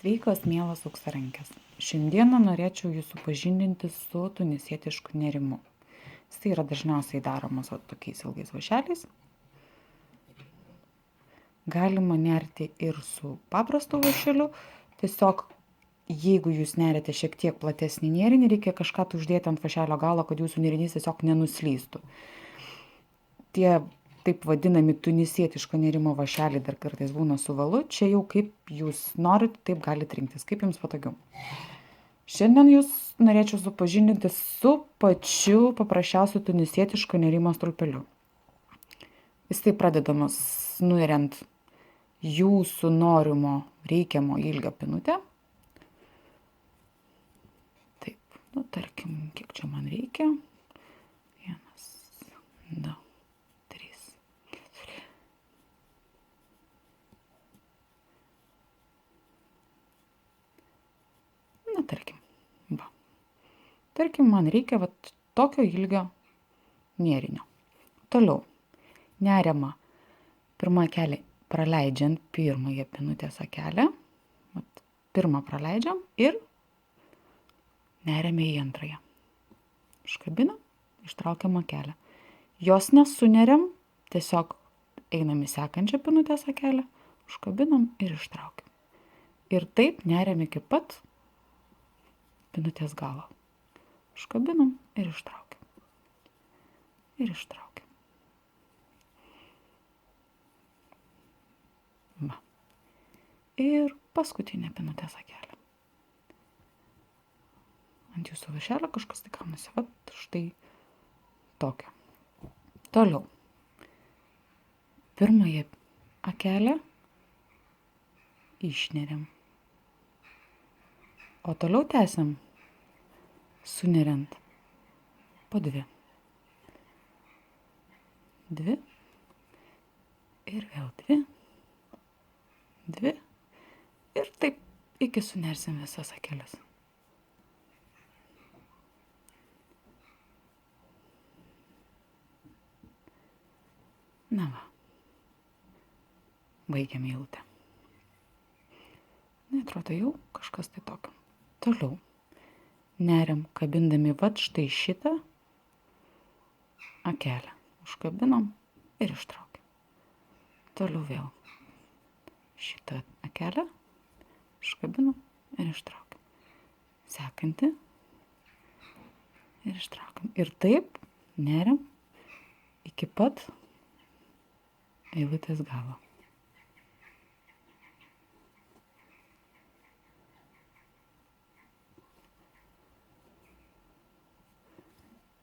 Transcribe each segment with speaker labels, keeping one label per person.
Speaker 1: Sveikos, mielos auksarankės. Šiandieną norėčiau jūs supažindinti su tunisietišku nėrimu. Jis yra dažniausiai daromas tokiais ilgais vąšeliais. Galima nerti ir su paprastu vąšeliu. Tiesiog, jeigu jūs neriate šiek tiek platesnį nėrinį, reikia kažką uždėti ant vąšelio galo, kad jūsų nėrinys tiesiog nenuslystų. Tie taip vadinami tunisietiško nėrimo vąšeliai dar kartais būna su valu. Čia jau kaip jūs norit, taip galite rinktis, kaip jums patogiau. Šiandien jūs norėčiau supažindinti su pačiu paprasčiausiu tunisietiško nėrimo stulpeliu. Jis taip pradedamas nueriant jūsų norimo reikiamo ilgio pinutę. Taip, tarkim, kiek čia man reikia. 1, 2, 3, 4. Tarkim, va. Tarkim, man reikia tokio ilgio nėrinio. Toliau, neriama pirmą kelį praleidžiant pirmąją pinutės akelę. Pirmą praleidžiam ir neriame į antrąją. Iškabinam, ištraukiam akelę. Jos nesuneriam, tiesiog einam į sekančią pinutės akelę, užkabinam ir ištraukiam. Ir taip neriam iki pat pinutės galo. Užkabinam ir ištraukiam. Ir ištraukiam. Va. Ir paskutinė pinutės akelė. Ant jūsų vąšelio kažkas tai kaunasi. Štai tokia. Toliau. Pirmąją akelę išneriam. O toliau tęsiam, suneriant po 2. 2. Ir vėl 2. 2. Ir taip iki sunersim visas akeles. Na va. Baigiam eilutę. Atrodo jau kažkas tai tokio. Toliau. Neriam kabindami štai šitą akelę. Užkabinam ir ištraukiam. Toliau vėl šitą akelę. Užkabinam ir ištraukiam. Sekanti. Ir ištraukiam. Ir taip neriam iki pat eilutės galo.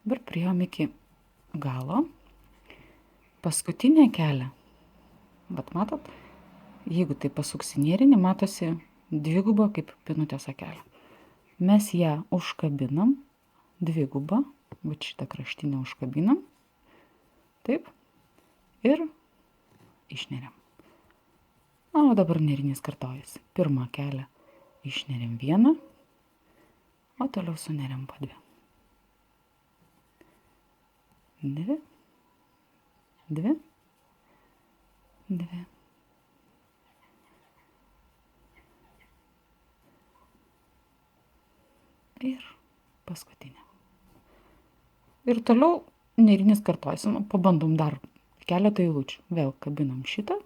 Speaker 1: Dabar priėjom iki galo. Paskutinę kelę. Matot, jeigu tai pasuksi nėrinį, matosi dviguba kaip pinutės akelė. Mes ją užkabinam, dvigubą, šitą kraštinę užkabinam. Taip. Ir išneriam. O dabar nėrinys kartojasi. Pirmą kelę išneriam 1, o toliau suneriam po 2. 2, 2, 2. Ir paskutinė. Ir toliau nėrinys kartojasi. Pabandom dar keletą eilučių. Vėl kabinam šitą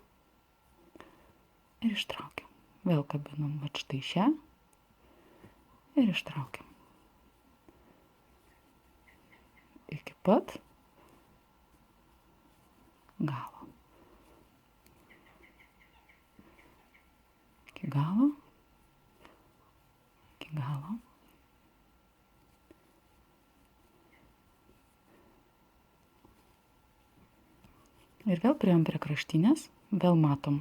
Speaker 1: ir ištraukiam. Vėl kabinam štai šią ir ištraukiam. Iki pat galo. Iki galo. Iki galo. Ir vėl priėjom prie kraštinės. Vėl matom.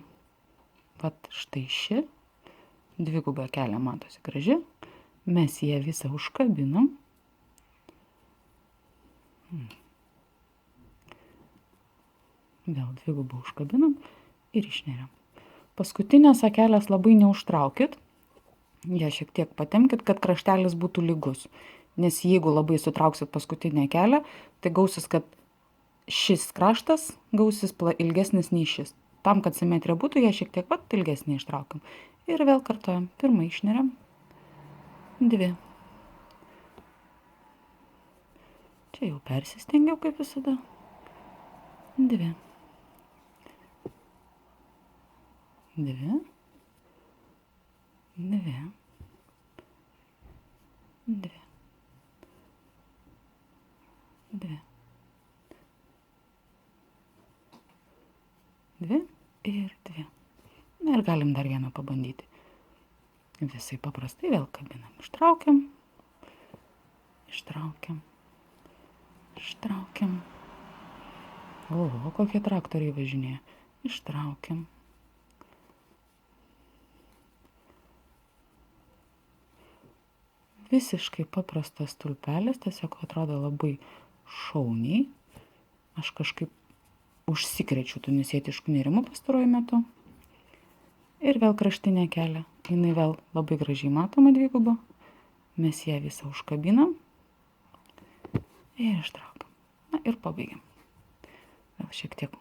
Speaker 1: Štai ši. Dvigubą kelę matosi graži. Mes ją visą užkabinam. Vėl dvigubą užkabinam ir išneriam. Paskutinės akelės labai neužtraukit. Ją šiek tiek patemkit, kad kraštelis būtų lygus. Nes jeigu labai sutrauksit paskutinę akelę, tai gausis, kad šis kraštas gausis ilgesnis nei šis. Tam, kad simetrija būtų, ją šiek tiek ilgesnį ištraukiam. Ir vėl kartuojam. Pirmą išneriam. 2. Čia jau persistengiau kaip visada. 2. 2. 2. 2. 2. 2 ir 2. Na ir galim dar vieną pabandyti. Visai paprastai vėl kabinam. Ištraukiam. Ištraukiam. Ištraukiam. Oho, kokie traktoriai važinėja. Ištraukiam. Visiškai paprastas stulpelis, tiesiog atrodo labai šauniai. Aš kažkaip užsikrečiu tunisietiškų nėrimų pastaruoju metu. Ir vėl kraštinė kelė. Jinai vėl labai gražiai matoma dviguba. Mes ją visą užkabinam. Ir ištraukiam. Na ir pabaigiam. Vėl šiek tiek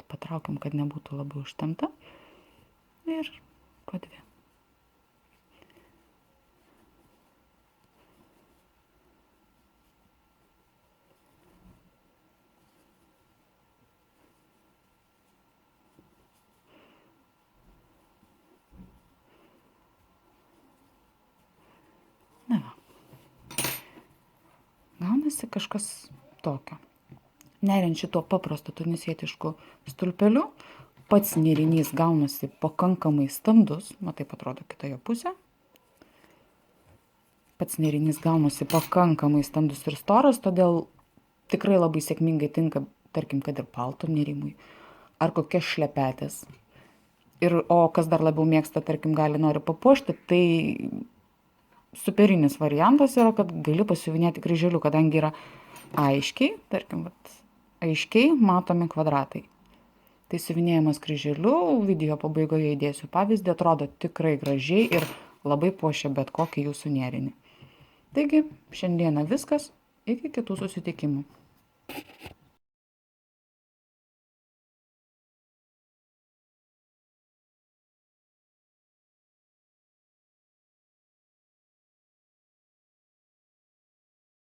Speaker 1: patraukiam, kad nebūtų labai užtempta. Ir po 2. Na va. Gaunasi kažkas tokio. Neriant šito paprasto tunisietišku stulpeliu, pats nėrinys gaunasi pakankamai standus, taip atrodo kitoje pusė. Pats nėrinys gaunasi pakankamai standus ir storas, todėl tikrai labai sėkmingai tinka, tarkim, kad ir palto nėrimui, ar kokias šlepetės. O kas dar labiau mėgsta, tarkim, nori papuošti, tai superinis variantas yra, kad gali pasiuvinėti kryželiu, kadangi yra aiškiai, tarkim, aiškiai matomi kvadratai. Tai siuvinėjimas kryželiu, video pabaigoje įdėsiu pavyzdį, atrodo tikrai gražiai ir labai puošia bet kokį jūsų nėrinį. Taigi, šiandieną viskas, iki kitų susitikimų.